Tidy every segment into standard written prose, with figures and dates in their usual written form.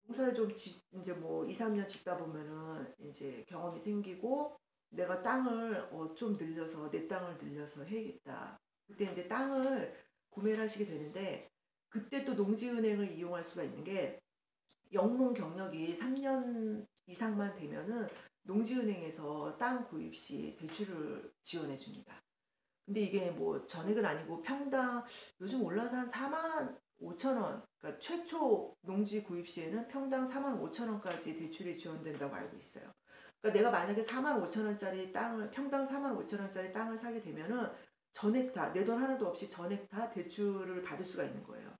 농사를 좀 이제 뭐 2, 3년 짓다 보면은 이제 경험이 생기고 내가 땅을 좀 늘려서 내 땅을 늘려서 해야겠다. 그때 이제 땅을 구매를 하시게 되는데 그때 또 농지은행을 이용할 수가 있는 게 영농 경력이 3년 이상만 되면은 농지은행에서 땅 구입 시 대출을 지원해 줍니다. 근데 이게 뭐 전액은 아니고 평당 요즘 올라서 한 4만 5천 원. 그러니까 최초 농지 구입 시에는 평당 4만 5천 원까지 대출이 지원된다고 알고 있어요. 그러니까 내가 만약에 4만 5천 원짜리 땅을 평당 4만 5천 원짜리 땅을 사게 되면은 전액 다 내 돈 하나도 없이 전액 다 대출을 받을 수가 있는 거예요.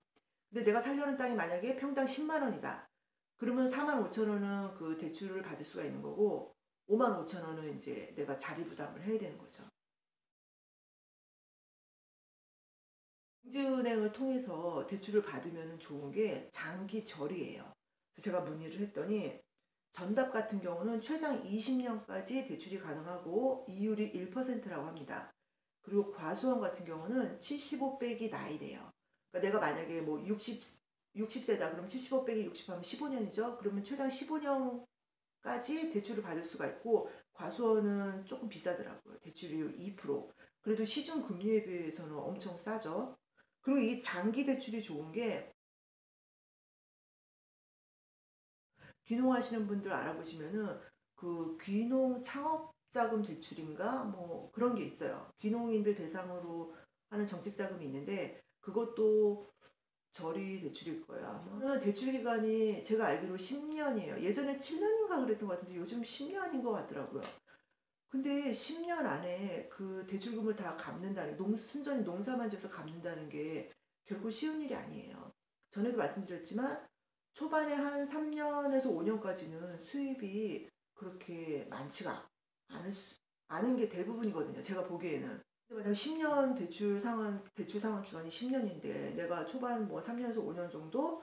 근데 내가 살려는 땅이 만약에 평당 10만 원이다. 그러면 4만 5천 원은 그 대출을 받을 수가 있는 거고 5만 5천 원은 이제 내가 자리 부담을 해야 되는 거죠. 농지은행을 통해서 대출을 받으면 좋은 게 장기 절이에요. 그래서 제가 문의를 했더니 전답 같은 경우는 최장 20년까지 대출이 가능하고 이율이 1%라고 합니다. 그리고 과수원 같은 경우는 75 빼기 나이래요. 그러니까 내가 만약에 뭐 60세다 그럼 75 빼기 60 하면 15년이죠. 그러면 최장 15년까지 대출을 받을 수가 있고 과수원은 조금 비싸더라고요. 대출이율 2%. 그래도 시중 금리에 비해서는 엄청 싸죠. 그리고 이 장기 대출이 좋은 게 귀농하시는 분들 알아보시면은 그 귀농 창업자금 대출인가 뭐 그런 게 있어요. 귀농인들 대상으로 하는 정책자금이 있는데 그것도 저리 대출일 거예요. 아마 대출 기간이 제가 알기로 10년이에요. 예전에 7년인가 그랬던 것 같은데 요즘 10년인 것 같더라고요. 근데 10년 안에 그 대출금을 다 갚는다는 순전히 농사만 지어서 갚는다는 게 결코 쉬운 일이 아니에요. 전에도 말씀드렸지만 초반에 한 3년에서 5년까지는 수입이 그렇게 많지가 않은 게 대부분이거든요. 제가 보기에는. 근데 만약 10년 대출 상환 기간이 10년인데 내가 초반 뭐 3년에서 5년 정도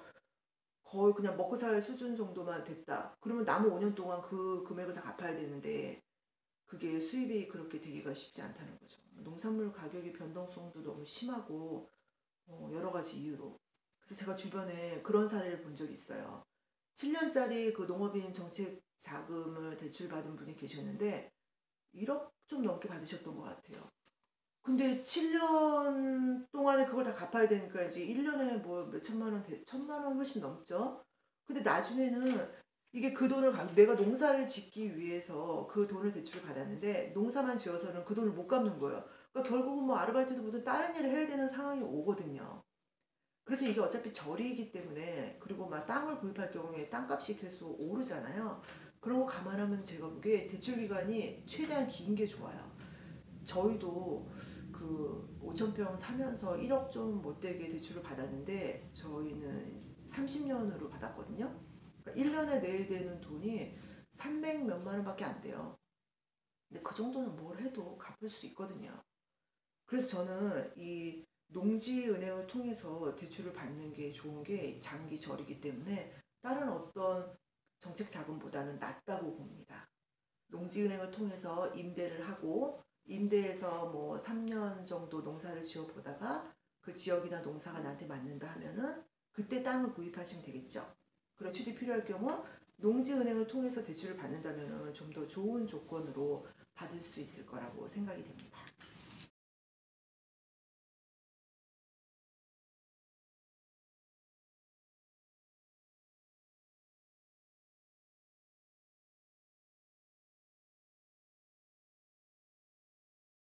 거의 그냥 먹고 살 수준 정도만 됐다. 그러면 남은 5년 동안 그 금액을 다 갚아야 되는데 그게 수입이 그렇게 되기가 쉽지 않다는 거죠. 농산물 가격의 변동성도 너무 심하고 여러 가지 이유로. 그래서 제가 주변에 그런 사례를 본 적이 있어요. 7년짜리 그 농업인 정책 자금을 대출받은 분이 계셨는데 1억 좀 넘게 받으셨던 것 같아요. 근데 7년 동안에 그걸 다 갚아야 되니까 이제 1년에 뭐 몇천만 원, 천만 원 훨씬 넘죠? 근데 나중에는 이게 그 돈을 내가 농사를 짓기 위해서 그 돈을 대출을 받았는데 농사만 지어서는 그 돈을 못 갚는 거예요. 그러니까 결국은 뭐 아르바이트도 뭐든 다른 일을 해야 되는 상황이 오거든요. 그래서 이게 어차피 절이기 때문에 그리고 막 땅을 구입할 경우에 땅값이 계속 오르잖아요. 그런 거 감안하면 제가 보기에 대출 기간이 최대한 긴 게 좋아요. 저희도 그 5,000평 사면서 1억 좀 못되게 대출을 받았는데 저희는 30년으로 받았거든요. 그러니까 1년에 내야 되는 돈이 300 몇만 원밖에 안 돼요. 근데 그 정도는 뭘 해도 갚을 수 있거든요. 그래서 저는 이 농지은행을 통해서 대출을 받는 게 좋은 게 장기 절이기 때문에 다른 어떤 정책 자금보다는 낫다고 봅니다. 농지은행을 통해서 임대를 하고 임대해서 뭐 3년 정도 농사를 지어 보다가 그 지역이나 농사가 나한테 맞는다 하면은 그때 땅을 구입하시면 되겠죠. 그런 출이 필요할 경우 농지은행을 통해서 대출을 받는다면은 좀 더 좋은 조건으로 받을 수 있을 거라고 생각이 됩니다.